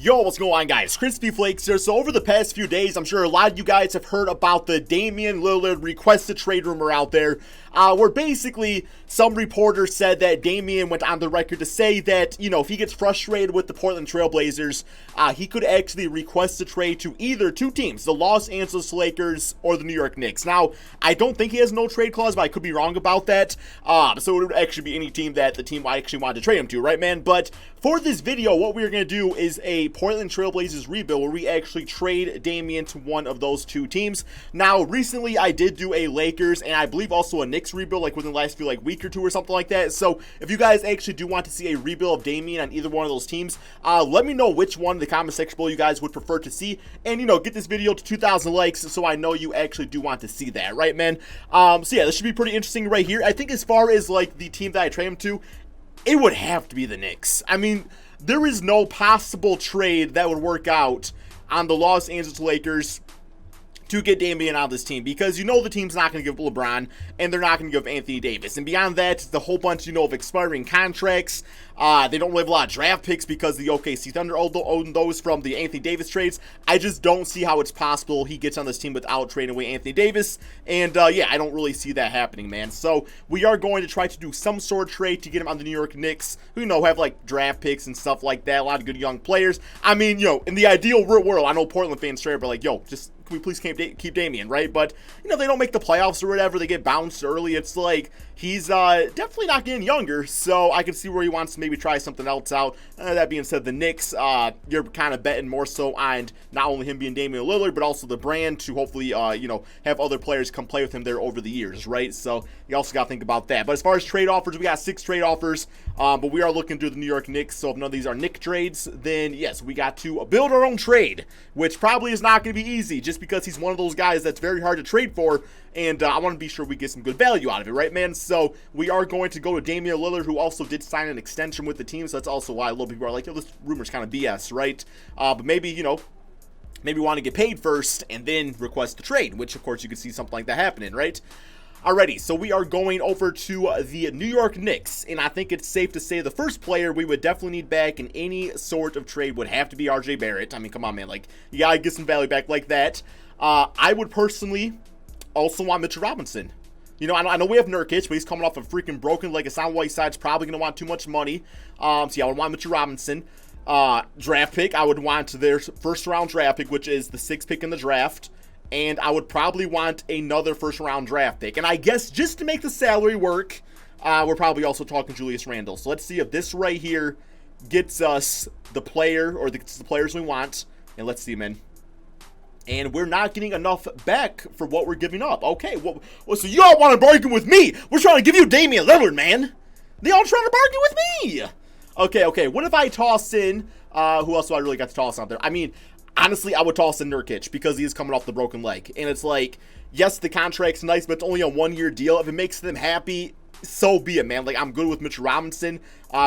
Yo, what's going on, guys? Crispy Flakes here. So over the past few days, I'm sure a lot of you guys have heard about the Damian Lillard requested trade rumor out there, where basically some reporters said that Damian went on the record to say that, if he gets frustrated with the Portland Trailblazers, he could actually request a trade to either two teams, the Los Angeles Lakers or the New York Knicks. Now, I don't think he has no trade clause, but I could be wrong about that. So it would actually be any team that the team I actually wanted to trade him to, right, man? But for this video, what we're going to do is a Portland Trailblazers rebuild where we actually trade Damian to one of those two teams. Now, recently I did do a Lakers and I believe also a Knicks rebuild, like within the last week or two or something like that. So if you guys actually do want to see a rebuild of Damian on either one of those teams, let me know which one in the comment section below you guys would prefer to see, and get this video to 2,000 likes so I know you actually do want to see that, right, man? So yeah, this should be pretty interesting right here. I think as far as like the team that I trade him to, it would have to be the Knicks. I mean, there is no possible trade that would work out on the Los Angeles Lakers to get Damian out of this team, because the team's not going to give LeBron and they're not going to give Anthony Davis. And beyond that, the whole bunch, of expiring contracts. They don't really have a lot of draft picks because the OKC Thunder own those from the Anthony Davis trades. I just don't see how it's possible he gets on this team without trading away Anthony Davis. And yeah, I don't really see that happening, man. So we are going to try to do some sort of trade to get him on the New York Knicks, who, have like draft picks and stuff like that. A lot of good young players. I mean, in the ideal world, I know Portland fans straight up are like, just can we please keep Damian, right? But, they don't make the playoffs or whatever. They get bounced early. It's like, he's definitely not getting younger, so I can see where he wants to maybe try something else out. That being said, the Knicks, you're kind of betting more so on not only him being Damian Lillard, but also the brand to hopefully, have other players come play with him there over the years, right? So you also got to think about that. But as far as trade offers, we got 6 trade offers, but we are looking to the New York Knicks, so if none of these are Knick trades, then yes, we got to build our own trade, which probably is not going to be easy, just because he's one of those guys that's very hard to trade for, and I want to be sure we get some good value out of it, right, man? So we are going to go to Damian Lillard, who also did sign an extension with the team, so that's also why a lot of people are like, this rumor's kind of BS, right? But maybe, maybe want to get paid first and then request the trade, which, of course, you could see something like that happening, right? Alrighty, so we are going over to the New York Knicks, and I think it's safe to say the first player we would definitely need back in any sort of trade would have to be RJ Barrett. I mean, come on, man, like, you gotta get some value back like that. I would personally also want Mitchell Robinson. I know we have Nurkic, but he's coming off a freaking broken leg. It's on Whiteside's probably going to want too much money. So yeah, I would want Mitchell Robinson. Draft pick, I would want their first round draft pick, which is the 6th pick in the draft. And I would probably want another first round draft pick. And I guess just to make the salary work, we're probably also talking Julius Randle. So let's see if this right here gets us the player or the players we want. And let's see, man. And we're not getting enough back for what we're giving up. Okay, well, so you all want to bargain with me? We're trying to give you Damian Lillard, man. They all trying to bargain with me. Okay. What if I toss in, who else do I really got to toss out there? I mean, honestly, I would toss in Nurkic because he is coming off the broken leg. And it's like, yes, the contract's nice, but it's only a 1-year deal. If it makes them happy, so be it, man. Like, I'm good with Mitchell Robinson.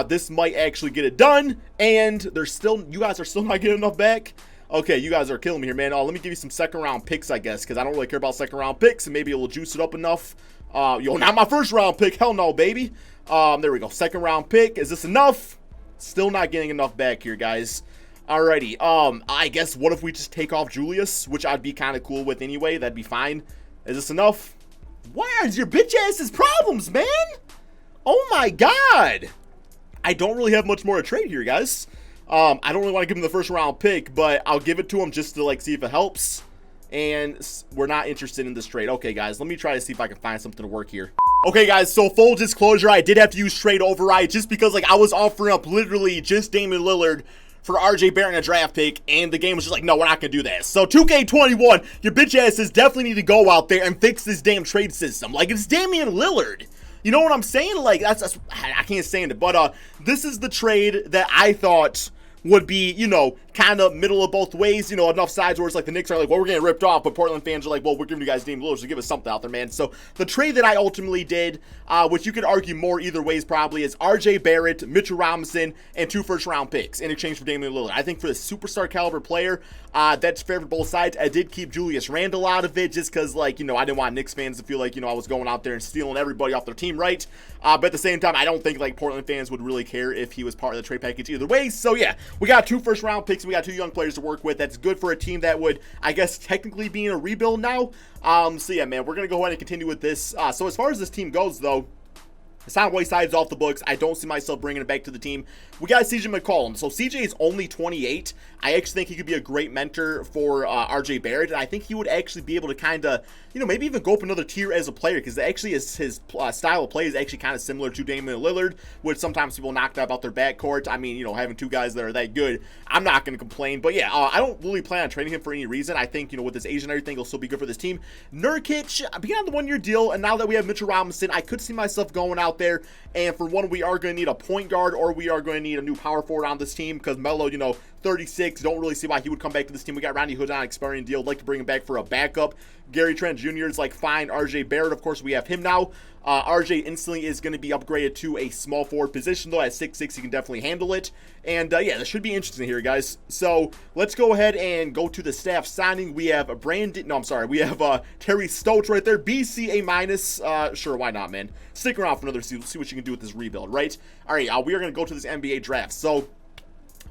This might actually get it done. And you guys are still not getting enough back. Okay, you guys are killing me here, man. Let me give you some second-round picks, I guess, because I don't really care about second-round picks, and maybe it will juice it up enough. Not my first-round pick. Hell no, baby. There we go. Second-round pick. Is this enough? Still not getting enough back here, guys. Alrighty. I guess what if we just take off Julius, which I'd be kind of cool with anyway. That'd be fine. Is this enough? Where's your bitch-ass's problems, man? Oh, my God. I don't really have much more to trade here, guys. I don't really want to give him the first round pick, but I'll give it to him just to see if it helps. And we're not interested in this trade. Okay, guys, let me try to see if I can find something to work here. Okay, guys, so full disclosure, I did have to use trade override just because I was offering up literally just Damian Lillard for RJ Barrett and a draft pick, and the game was just like, no, we're not gonna do that. So 2K21, your bitch asses definitely need to go out there and fix this damn trade system. It's Damian Lillard. You know what I'm saying? That's I can't stand it. But this is the trade that I thought would be, kind of middle of both ways, enough sides where it's like the Knicks are like, well, we're getting ripped off, but Portland fans are like, well, we're giving you guys Dame Lillard, so give us something out there, man. So the trade that I ultimately did, which you could argue more either ways probably, is RJ Barrett, Mitchell Robinson, and 2 first-round picks in exchange for Damian Lillard. I think for the superstar caliber player, that's fair for both sides. I did keep Julius Randle out of it just because, I didn't want Knicks fans to feel like, I was going out there and stealing everybody off their team, right? But at the same time, I don't think, Portland fans would really care if he was part of the trade package either way. So, yeah, we got 2 first-round picks, and we got 2 young players to work with. That's good for a team that would, I guess, technically be in a rebuild now. So yeah, man, we're going to go ahead and continue with this. So as far as this team goes, though, Hassan Whiteside's off the books. I don't see myself bringing it back to the team. We got CJ McCollum. So CJ is only 28. I actually think he could be a great mentor for RJ Barrett. And I think he would actually be able to kind of, maybe even go up another tier as a player. Because actually his style of play is actually kind of similar to Damian Lillard, which sometimes people knock out about their backcourt. I mean, having 2 guys that are that good, I'm not going to complain. But yeah, I don't really plan on trading him for any reason. I think, with this Asian and everything, he'll still be good for this team. Nurkic, being on the 1-year deal, and now that we have Mitchell Robinson, I could see myself going out there, and for one, we are going to need a point guard, or we are going to need a new power forward on this team, because Melo, 36, don't really see why he would come back to this team. We got Rodney Hood on an expiring deal. I'd like to bring him back for a backup. Gary Trent Jr. is fine. RJ Barrett, of course, we have him now. RJ instantly is going to be upgraded to a small forward position, though. At 6'6", he can definitely handle it. And yeah, this should be interesting here, guys. So let's go ahead and go to the staff signing. We have we have Terry Stotts right there. BC A-. Sure, why not, man? Stick around for another season. See what you can do with this rebuild, right? All right, we are going to go to this NBA draft. So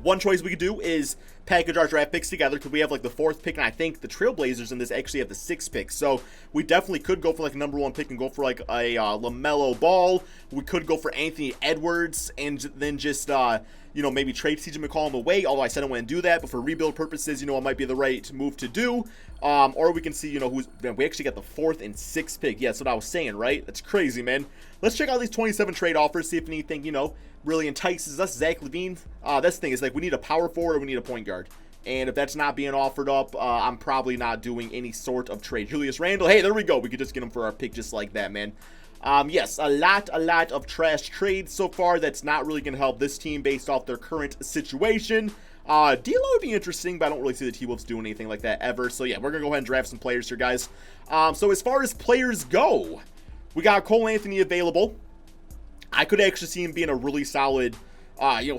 one choice we could do is package our draft picks together, because we have the 4th pick, and I think the Trailblazers in this actually have the 6th pick. So we definitely could go for a number 1 pick and go for a LaMelo Ball. We could go for Anthony Edwards and then just maybe trade CJ McCollum away, although I said I wouldn't do that, but for rebuild purposes, it might be the right move to do. Or we can see, we actually got the 4th and 6th pick. Yeah, that's what I was saying, right? That's crazy, man. Let's check out these 27 trade offers, see if anything, really entices us. Zach LaVine, that's the thing, is we need a power forward or we need a point guard. And if that's not being offered up, I'm probably not doing any sort of trade. Julius Randle, hey, there we go. We could just get him for our pick just like that, man. Yes, a lot of trash trades so far. That's not really going to help this team based off their current situation. D'Lo would be interesting, but I don't really see the T-Wolves doing anything like that ever. So yeah, we're going to go ahead and draft some players here, guys. So as far as players go, we got Cole Anthony available. I could actually see him being a really solid,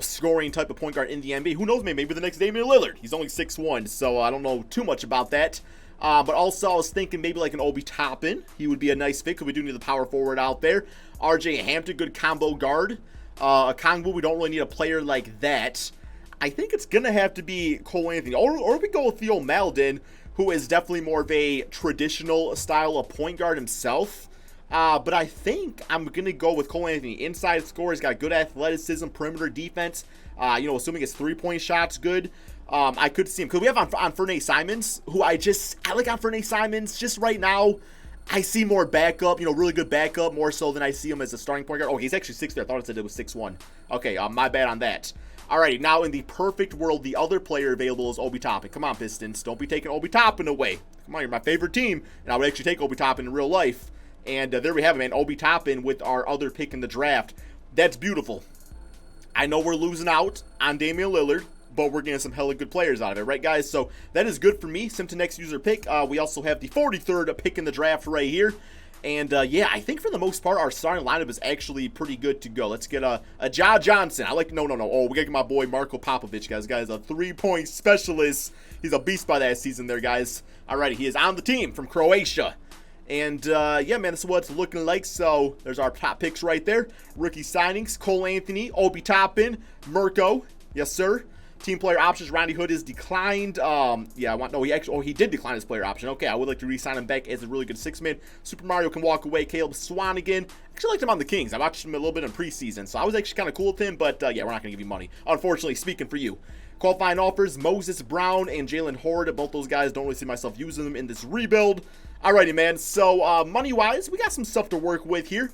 scoring type of point guard in the NBA. Who knows, maybe the next Damian Lillard. He's only 6'1", so I don't know too much about that. But also, I was thinking maybe an Obi Toppin. He would be a nice fit, because we do need the power forward out there. RJ Hampton, good combo guard. A Kongwu, we don't really need a player like that. I think it's going to have to be Cole Anthony. Or we go with Theo Maledon, who is definitely more of a traditional style of point guard himself. But I think I'm going to go with Cole Anthony. Inside scorer, he's got good athleticism, perimeter defense. Assuming his 3-point shot's good. I could see him, because we have on Fernay Simons, who I like on Fernay Simons. Just right now, I see more backup, really good backup, more so than I see him as a starting point guard. Oh, he's actually 6'3". I thought it said it was 6'1". Okay, my bad on that. Alrighty, now in the perfect world, the other player available is Obi Toppin. Come on, Pistons. Don't be taking Obi Toppin away. Come on, you're my favorite team. And I would actually take Obi Toppin in real life. And there we have it, man. Obi Toppin with our other pick in the draft. That's beautiful. I know we're losing out on Damian Lillard, but we're getting some hella good players out of it, right, guys? So that is good for me. Simpson next user pick. We also have the 43rd pick in the draft right here. And, yeah, I think for the most part, our starting lineup is actually pretty good to go. Let's get a Ja Johnson. No. Oh, we got to get my boy Marko Popovich, guys. Guy's a 3-point specialist. He's a beast by that season there, guys. Alrighty, he is on the team from Croatia. And, yeah, man, this is what it's looking like. So there's our top picks right there. Rookie signings, Cole Anthony, Obi Toppin, Mirko. Yes, sir. Team player options, Rodney Hood is declined. He did decline his player option. Okay, I would like to re-sign him back as a really good 6-man. Super Mario can walk away. Caleb Swanigan. Actually liked him on the Kings. I watched him a little bit in preseason, so I was actually kind of cool with him, but yeah, we're not going to give you money. Unfortunately, speaking for you. Qualifying offers, Moses Brown and Jalen Horde. Both those guys, don't really see myself using them in this rebuild. Alrighty, man. So, money-wise, we got some stuff to work with here.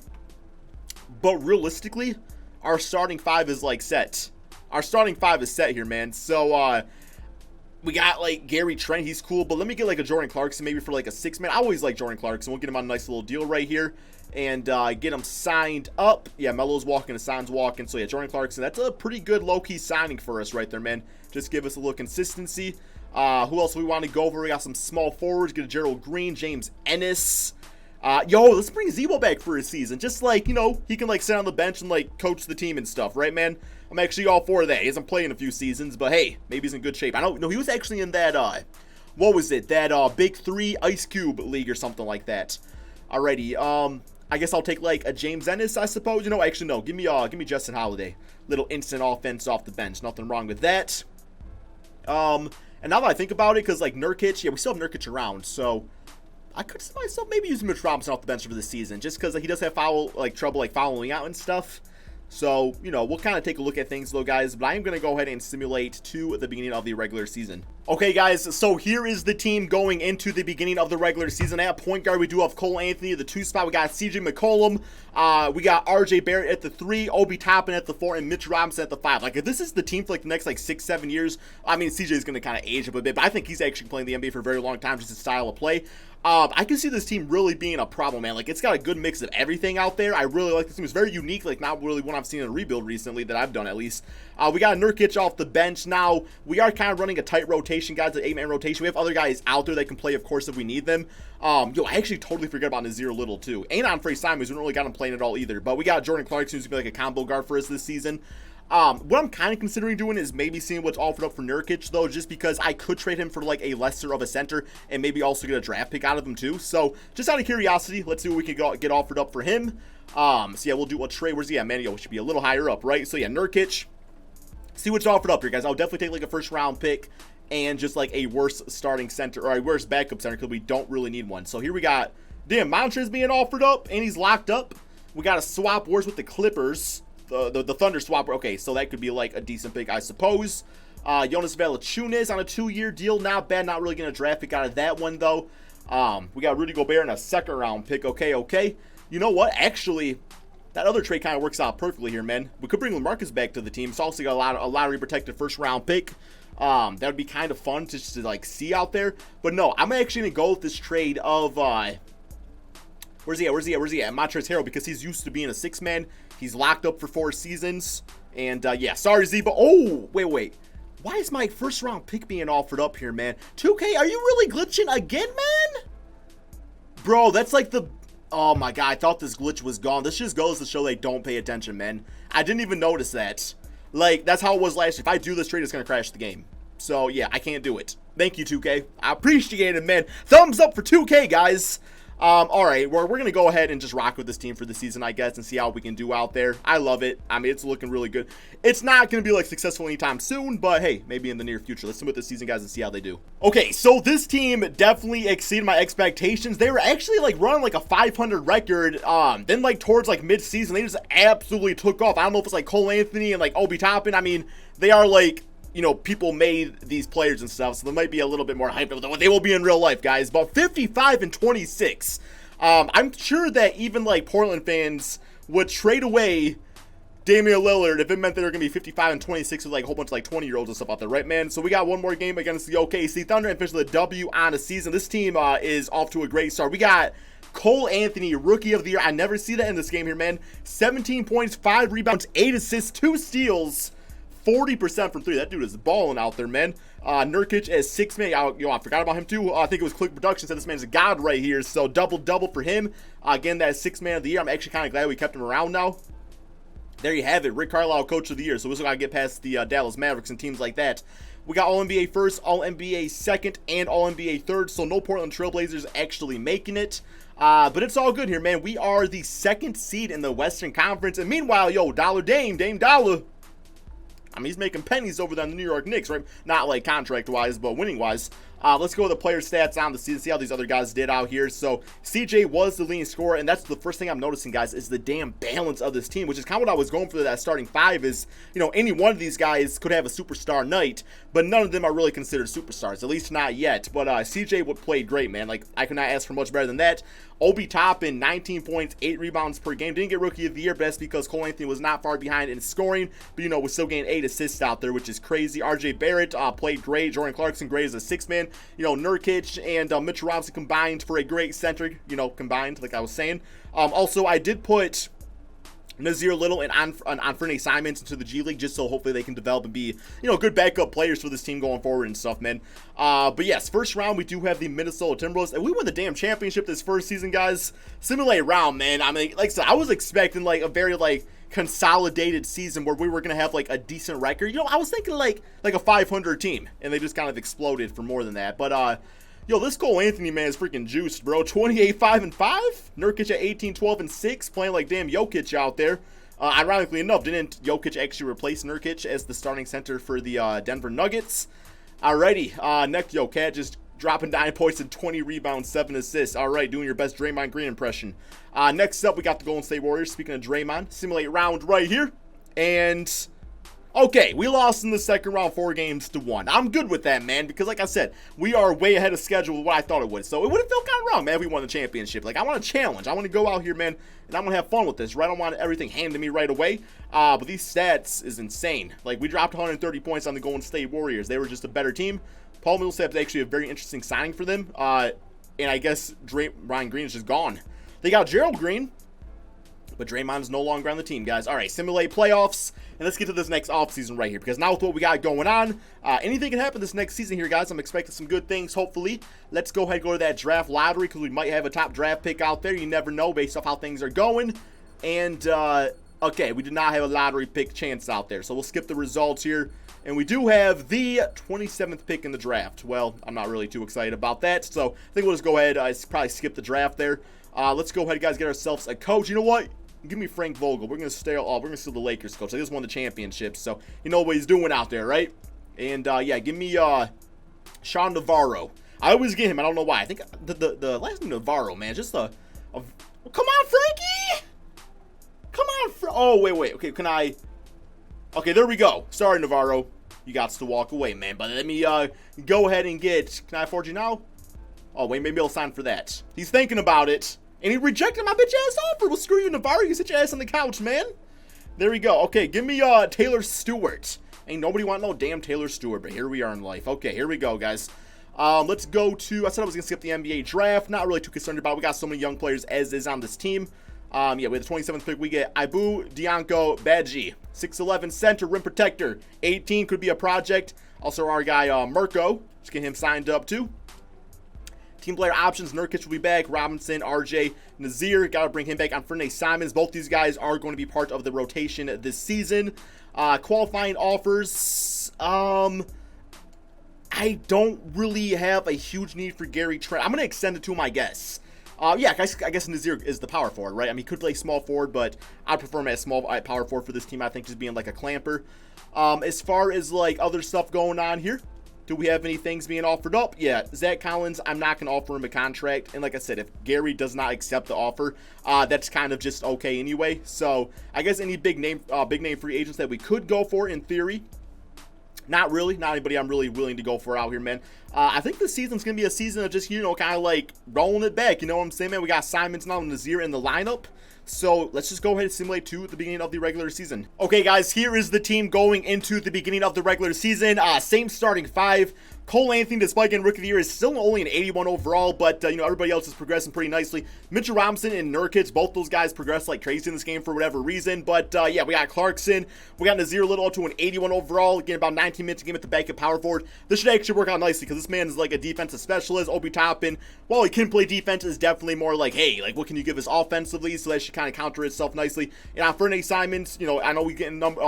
But realistically, our starting 5 is, set. Our starting 5 is set here, man. So, we got, Gary Trent. He's cool. But let me get, a Jordan Clarkson maybe for, a 6-man. I always like Jordan Clarkson. We'll get him on a nice little deal right here. And get him signed up. Yeah, Melo's walking, Hassan's walking. So, yeah, Jordan Clarkson. That's a pretty good low-key signing for us right there, man. Just give us a little consistency. Who else we want to go over? We got some small forwards. Get a Gerald Green, James Ennis. Let's bring Zebo back for a season. Just he can sit on the bench and coach the team and stuff, right, man? I'm actually all for that. He hasn't played in a few seasons, but hey, maybe he's in good shape. I don't know. He was actually in that, what was it? That Big 3 Ice Cube League or something like that. Alrighty, I guess I'll take like a James Ennis, I suppose. You know, actually no, give me Justin Holiday. Little instant offense off the bench. Nothing wrong with that. And now that I think about it, because like Nurkic, yeah, we still have Nurkic around, so I could see myself maybe using Mitch Robinson off the bench for the season, just because he does have trouble like fouling out and stuff. So, you know, we'll kind of take a look at things though, guys, but I am going to go ahead and simulate to the beginning of the regular season. Okay, guys, so here is the team going into the beginning of the regular season. At point guard, we do have Cole Anthony. The 2 spot, we got CJ McCollum. We got RJ Barrett at the 3, Obi Toppin at the 4, and Mitch Robinson at the 5. Like, if this is the team for like the next like 6-7 years, I mean, CJ is going to kind of age up a bit, but I think he's actually playing the NBA for a very long time, just his style of play. I can see this team really being a problem, man. Like, it's got a good mix of everything out there. I really like this team. It's very unique, like not really one I've seen in a rebuild recently that I've done, at least. We got Nurkic off the bench. Now, we are kind of running a tight rotation, guys, an 8-man rotation. We have other guys out there that can play, of course, if we need them. I actually totally forgot about Nazir Little, too. Ain't on Frey Simons. We don't really got him playing at all either. But we got Jordan Clarkson, who's going to be like a combo guard for us this season. What I'm kind of considering doing is maybe seeing what's offered up for Nurkic, though, just because I could trade him for like a lesser of a center and maybe also get a draft pick out of him too. So just out of curiosity, let's see what we can get offered up for him. So yeah, we'll do a trade. Where's he at, man? Yo, should be a little higher up, right? So yeah, Nurkic. See what's offered up here, guys. I'll definitely take like a first round pick and just like a worse starting center or a worse backup center because we don't really need one. So here we got, damn, Montrezl being offered up and he's locked up. We got a swap wars with the Clippers. The Thunder swap. Okay, so that could be like a decent pick, I suppose. Jonas Valanciunas on a 2-year deal. Not bad. Not really going to draft pick out of that one, though. We got Rudy Gobert in a 2nd round pick. Okay. You know what? Actually, that other trade kind of works out perfectly here, man. We could bring LaMarcus back to the team. It's also got a lottery protected 1st round pick. That would be kind of fun to like see out there. But no, I'm actually going to go with this trade of where's he at? Montrezl Harrell, because he's used to being a 6-man. He's locked up for 4 seasons. And, yeah, sorry, Z, but, oh, wait. Why is my 1st round pick being offered up here, man? 2K, are you really glitching again, man? Bro, that's like the, oh, my God, I thought this glitch was gone. This just goes to show they don't pay attention, man. I didn't even notice that. Like, that's how it was last year. If I do this trade, it's going to crash the game. So, yeah, I can't do it. Thank you, 2K. I appreciate it, man. Thumbs up for 2K, guys. All right, we're going to go ahead and just rock with this team for the season, I guess, and see how we can do out there. I love it. I mean, it's looking really good. It's not going to be, like, successful anytime soon, but, hey, maybe in the near future. Let's see what this season, guys, and see how they do. Okay, so this team definitely exceeded my expectations. They were actually, like, running, like, a 500 record. Then, like, towards, like, mid-season, they just absolutely took off. I don't know if it's, like, Cole Anthony and, like, Obi Toppin. I mean, they are, like, you know, people made these players and stuff, so they might be a little bit more hyped than what they will be in real life, guys. But 55-26. I'm sure that even, like, Portland fans would trade away Damian Lillard if it meant they were going to be 55-26 with, like, a whole bunch of, like, 20-year-olds and stuff out there, right, man? So we got one more game against the OKC Thunder and finish the W on the season. This team is off to a great start. We got Cole Anthony, Rookie of the Year. I never see that in this game here, man. 17 points, 5 rebounds, 8 assists, 2 steals. 40% from 3. That dude is balling out there, man. Nurkic as 6-man. I forgot about him too. I think it was Click Production said this man's a god right here. So double for him. Again, that 6-man of the year. I'm actually kind of glad we kept him around now. There you have it. Rick Carlisle, Coach of the Year. So we still got to get past the Dallas Mavericks and teams like that. We got All-NBA first, All-NBA second, and All-NBA third. So no Portland Trailblazers actually making it. But it's all good here, man. We are the 2nd seed in the Western Conference. And meanwhile, yo, Dame Dolla. I mean, he's making pennies over there on the New York Knicks, right? Not like contract-wise, but winning-wise. Let's go with the player stats on the season, see how these other guys did out here. So CJ was the leading scorer, and that's the first thing I'm noticing, guys, is the damn balance of this team, which is kind of what I was going for that starting 5 is, you know, any one of these guys could have a superstar night, but none of them are really considered superstars, at least not yet. But CJ would play great, man. Like, I could not ask for much better than that. Obi Toppin, 19 points, 8 rebounds per game. Didn't get Rookie of the Year, but that's because Cole Anthony was not far behind in scoring. But, you know, was still getting 8 assists out there, which is crazy. RJ Barrett played great. Jordan Clarkson, great as a 6-man. You know, Nurkic and Mitch Robinson combined for a great center. You know, combined, like I was saying. Also, I did put Nazir Little and Anfernee Simons into the G League just so hopefully they can develop and be, you know, good backup players for this team going forward and stuff, man. But yes, first round we do have the Minnesota Timberwolves, and we won the damn championship this first season, guys. Simulate round, man. I mean, like I said, I was expecting like a very like consolidated season where we were gonna have like a decent record. You know, I was thinking like a 500 team, and they just kind of exploded for more than that. But Yo, this Cole Anthony, man, is freaking juiced, bro. 28, 5, and 5. Nurkic at 18, 12, and 6. Playing like damn Jokic out there. Ironically enough, didn't Jokic actually replace Nurkic as the starting center for the Denver Nuggets? Alrighty, next, yo, Cat just dropping 9 points and 20 rebounds, 7 assists. Alright, doing your best Draymond Green impression. Next up, we got the Golden State Warriors. Speaking of Draymond, simulate round right here. And okay, we lost in the second round 4-1. I'm good with that, man, because like I said, we are way ahead of schedule with what I thought it would. So it would have felt kind of wrong, man, if we won the championship. Like, I want a challenge. I want to go out here, man, and I want to have fun with this, right? I don't want everything handed to me right away. But these stats is insane. Like, we dropped 130 points on the Golden State Warriors. They were just a better team. Paul Millsap is actually a very interesting signing for them. And I guess Ryan Green is just gone. They got Gerald Green, but Draymond's no longer on the team, guys. All right, simulate playoffs, and let's get to this next offseason right here, because now with what we got going on, anything can happen this next season here, guys. I'm expecting some good things, hopefully. Let's go ahead and go to that draft lottery, because we might have a top draft pick out there. You never know based off how things are going. And, okay, we did not have a lottery pick chance out there, so we'll skip the results here. And we do have the 27th pick in the draft. Well, I'm not really too excited about that, so I think we'll just go ahead. Probably skip the draft there. Let's go ahead, guys, get ourselves a coach. You know what? Give me Frank Vogel. We're gonna steal the Lakers coach. They just won the championship, so you know what he's doing out there, right? And yeah, give me Sean Navarro. I always get him. I don't know why. I think the last name Navarro, man, just come on, Frankie. Come on, oh wait. Okay, can I? Okay, there we go. Sorry, Navarro. You got to walk away, man. But let me go ahead and get. Can I afford you now? Oh wait, maybe I'll sign for that. He's thinking about it. And he rejected my bitch ass offer. Well, screw you, Navarro. You sit your ass on the couch, man. There we go. Okay, give me Taylor Stewart. Ain't nobody want no damn Taylor Stewart, but here we are in life. Okay, here we go, guys. Let's go to. I said I was gonna skip the NBA draft. Not really too concerned about it. We got so many young players as is on this team. Yeah, with the 27th pick, we get Ibu Dianko Badji, 6'11" center, rim protector. 18 could be a project. Also, our guy Mirko. Let's get him signed up too. Team player options, Nurkic will be back. Robinson, RJ, Nazir, got to bring him back. On Fernay Simons. Both these guys are going to be part of the rotation this season. Qualifying offers. I don't really have a huge need for Gary Trent. I'm going to extend it to him, I guess. Yeah, I guess Nazir is the power forward, right? I mean, he could play small forward, but I prefer him as small power forward for this team. I think just being like a clamper. As far as like other stuff going on here, do we have any things being offered up? Yeah, Zach Collins, I'm not going to offer him a contract. And like I said, if Gary does not accept the offer, that's kind of just okay anyway. So I guess any big name free agents that we could go for in theory, not really. Not anybody I'm really willing to go for out here, man. I think this season's going to be a season of just, you know, kind of like rolling it back. You know what I'm saying, man? We got Simons now and Nazir in the lineup. So let's just go ahead and simulate to the beginning of the regular season. Okay, guys, here is the team going into the beginning of the regular season. Same starting five. Cole Anthony, despite getting Rookie of the Year, is still only an 81 overall, but, you know, everybody else is progressing pretty nicely. Mitchell Robinson and Nurkic, both those guys progressed like crazy in this game for whatever reason, but, yeah, we got Clarkson. We got Nazir Little to an 81 overall, getting about 19 minutes a game at the backup power forward. This should actually work out nicely because this man is like a defensive specialist. Obi Toppin, while he can play defense, is definitely more like, hey, like, what can you give us offensively? So that should kind of counter itself nicely. And on Fernay Simons, you know, I know we getting numbers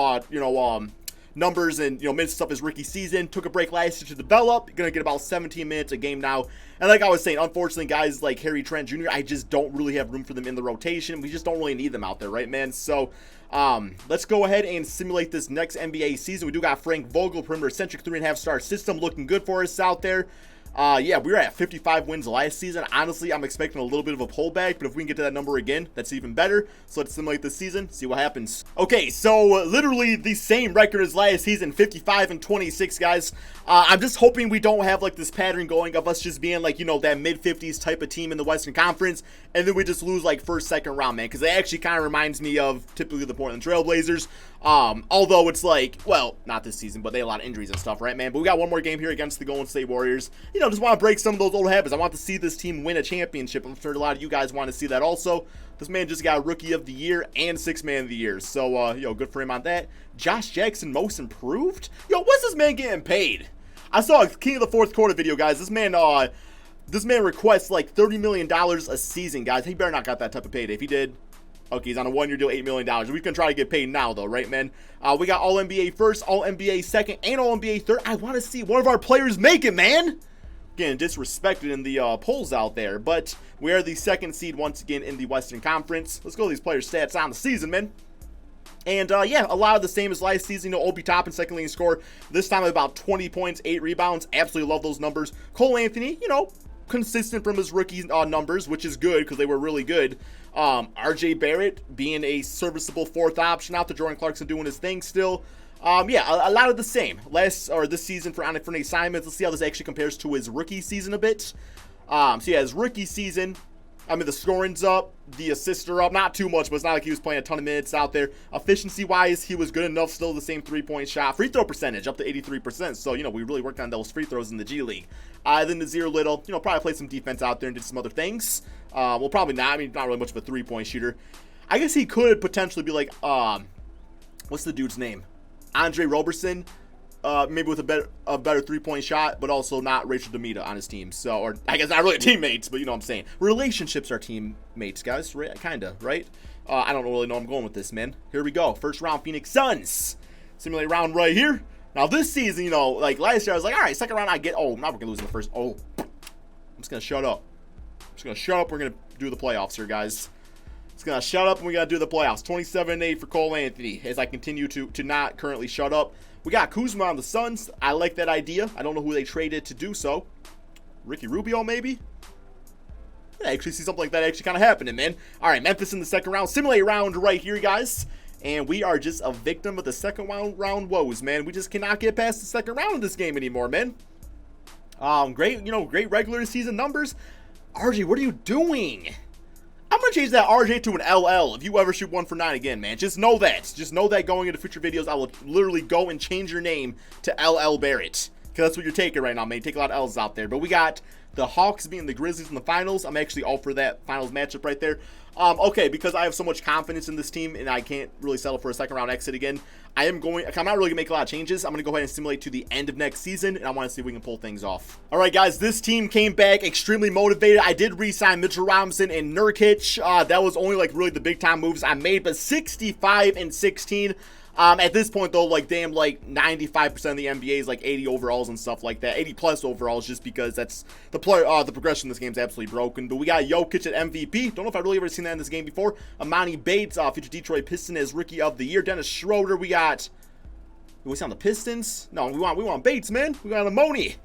and, you know, minutes of his rookie season. Took a break last year to develop. Gonna get about 17 minutes a game now. And like I was saying, unfortunately, guys like Harry Trent Jr., I just don't really have room for them in the rotation. We just don't really need them out there, right, man? So, let's go ahead and simulate this next NBA season. We do got Frank Vogel, perimeter-centric 3.5-star system, looking good for us out there. Yeah, we were at 55 wins last season. Honestly, I'm expecting a little bit of a pullback, but if we can get to that number again, that's even better. So let's simulate this season, see what happens. Okay, so literally the same record as last season, 55-26, guys. I'm just hoping we don't have like this pattern going of us just being like, you know, that mid-50s type of team in the Western Conference, and then we just lose like first, second round, man, because it actually kind of reminds me of typically the Portland Trailblazers. Although it's like, well, not this season, but they had a lot of injuries and stuff, right, man? But we got one more game here against the Golden State Warriors. You know, just want to break some of those old habits. I want to see this team win a championship. I'm sure a lot of you guys want to see that also. This man just got Rookie of the Year and Sixth Man of the Year. So, yo, good for him on that. Josh Jackson, most improved? Yo, what's this man getting paid? I saw a King of the Fourth Quarter video, guys. This man requests like $30 million a season, guys. He better not got that type of payday. If he did, okay, he's on a one-year deal, $8 million. We can try to get paid now, though, right, man? We got All-NBA first, All-NBA second, and All-NBA third. I want to see one of our players make it, man. getting disrespected in the polls out there. But we are the 2nd seed once again in the Western Conference. Let's go to these players' stats on the season, man. And, yeah, a lot of the same as last season. You know, Obi Toppin, second leading scorer. This time about 20 points, 8 rebounds. Absolutely love those numbers. Cole Anthony, you know, consistent from his rookie numbers, which is good because they were really good. RJ Barrett being a serviceable 4th option out there. Jordan Clarkson doing his thing still. Yeah, a lot of the same. This season for Nate Simons. Let's see how this actually compares to his rookie season a bit. So, yeah, his rookie season, I mean, the scoring's up, the assists are up, not too much, but it's not like he was playing a ton of minutes out there. Efficiency-wise, he was good enough, still the same 3-point shot. Free throw percentage, up to 83%, so, you know, we really worked on those free throws in the G League. Then Nazir Little, you know, probably played some defense out there and did some other things. Well, probably not, I mean, not really much of a 3-point shooter. I guess he could potentially be like, what's the dude's name? Andre Roberson. Maybe with a better 3-point shot, but also not Rachel Demita on his team. So, or I guess not really teammates, but you know what I'm saying. Relationships are teammates, guys. Right? Kinda, right? I don't really know where I'm going with this, man. Here we go. First round, Phoenix Suns. Simulate round right here. Now, this season, you know, like last year, I was like, all right, second round, I get, oh, now we're going to lose in the first. Oh, I'm just going to shut up. I'm just going to shut up. We're going to do the playoffs here, guys. It's going to shut up, and we got to do the playoffs. 27-8 for Cole Anthony as I continue to not currently shut up. We got Kuzma on the Suns. I like that idea. I don't know who they traded to do so. Ricky Rubio, maybe? I actually see something like that actually kind of happening, man. All right, Memphis in the second round. Simulate round right here, guys. And we are just a victim of the second round woes, man. We just cannot get past the second round of this game anymore, man. Great, you know, great regular season numbers. RJ, what are you doing? I'm going to change that RJ to an LL if you ever shoot 1 for 9 again, man. Just know that. Just know that going into future videos, I will literally go and change your name to LL Barrett. Because that's what you're taking right now, man. You take a lot of L's out there. But we got the Hawks beating the Grizzlies in the finals. I'm actually all for that finals matchup right there. Okay, because I have so much confidence in this team and I can't really settle for a second round exit again, I'm not really going to make a lot of changes. I'm going to go ahead and simulate to the end of next season, and I want to see if we can pull things off. All right, guys, this team came back extremely motivated. I did re-sign Mitchell Robinson and Nurkic. That was only, like, really the big-time moves I made, but 65-16. At this point, though, like, damn, like, 95% of the NBA is, like, 80 overalls and stuff like that. 80-plus overalls, just because that's the progression in this game is absolutely broken. But we got Jokic at MVP. Don't know if I've really ever seen that in this game before. Amani Bates, future Detroit Piston as Rookie of the Year. Dennis Schroeder, we got... we see on the Pistons? No, we want Bates, man. We got Amoni.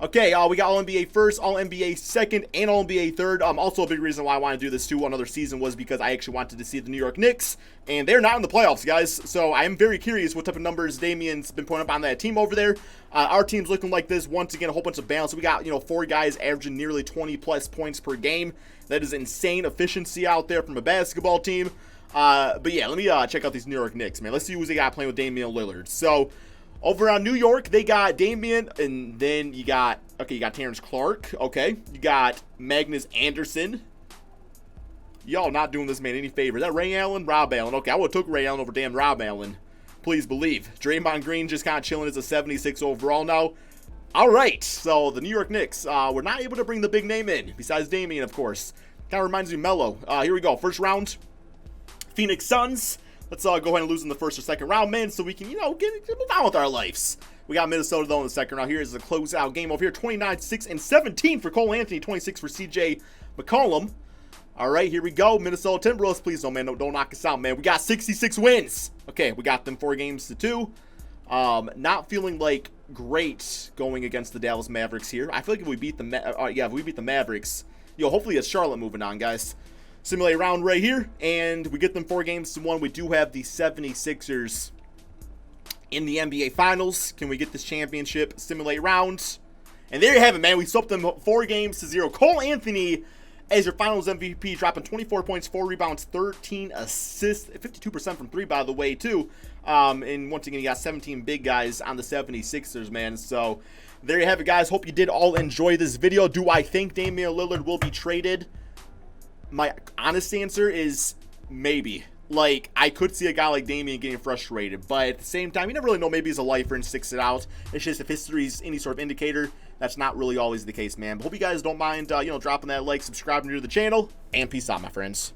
Okay, we got All-NBA first, All-NBA second, and All-NBA third. Also, a big reason why I want to do this, too, another season was because I actually wanted to see the New York Knicks, and they're not in the playoffs, guys. So I am very curious what type of numbers Damian's been putting up on that team over there. Our team's looking like this. Once again, a whole bunch of balance. We got, you know, 4 guys averaging nearly 20-plus points per game. That is insane efficiency out there from a basketball team. But yeah, let me check out these New York Knicks, man. Let's see who's they got playing with Damian Lillard. So... over on New York, they got Damian, and then you got Terrence Clark, okay. You got Magnus Anderson. Y'all not doing this man any favor. Is that Ray Allen? Rob Allen. Okay, I would have took Ray Allen over damn Rob Allen. Please believe. Draymond Green just kind of chilling as a 76 overall now. All right, so the New York Knicks, we're not able to bring the big name in, besides Damian, of course. Kind of reminds me of Melo. Here we go. First round, Phoenix Suns. Let's go ahead and lose in the first or second round, man, so we can, you know, move on with our lives. We got Minnesota, though, in the second round. Here's the closeout game over here. 29-6-17 for Cole Anthony. 26 for C.J. McCollum. All right, here we go. Minnesota Timberwolves, please, no, man, don't knock us out, man. We got 66 wins. Okay, we got them 4 games to 2. Not feeling, like, great going against the Dallas Mavericks here. I feel like if we beat the Mavericks, yo, hopefully it's Charlotte moving on, guys. Simulate round right here, and we get them 4 games to 1. We do have the 76ers in the NBA Finals. Can we get this championship? Simulate round. And there you have it, man. We swept them 4 games to 0. Cole Anthony as your Finals MVP, dropping 24 points, 4 rebounds, 13 assists, 52% from 3, by the way, too. And once again, you got 17 big guys on the 76ers, man. So there you have it, guys. Hope you did all enjoy this video. Do I think Damian Lillard will be traded? My honest answer is maybe. Like, I could see a guy like Damian getting frustrated, but at the same time, you never really know. Maybe he's a lifer and sticks it out. It's just if history's any sort of indicator, that's not really always the case, man. But hope you guys don't mind, dropping that like, subscribing to the channel, and peace out, my friends.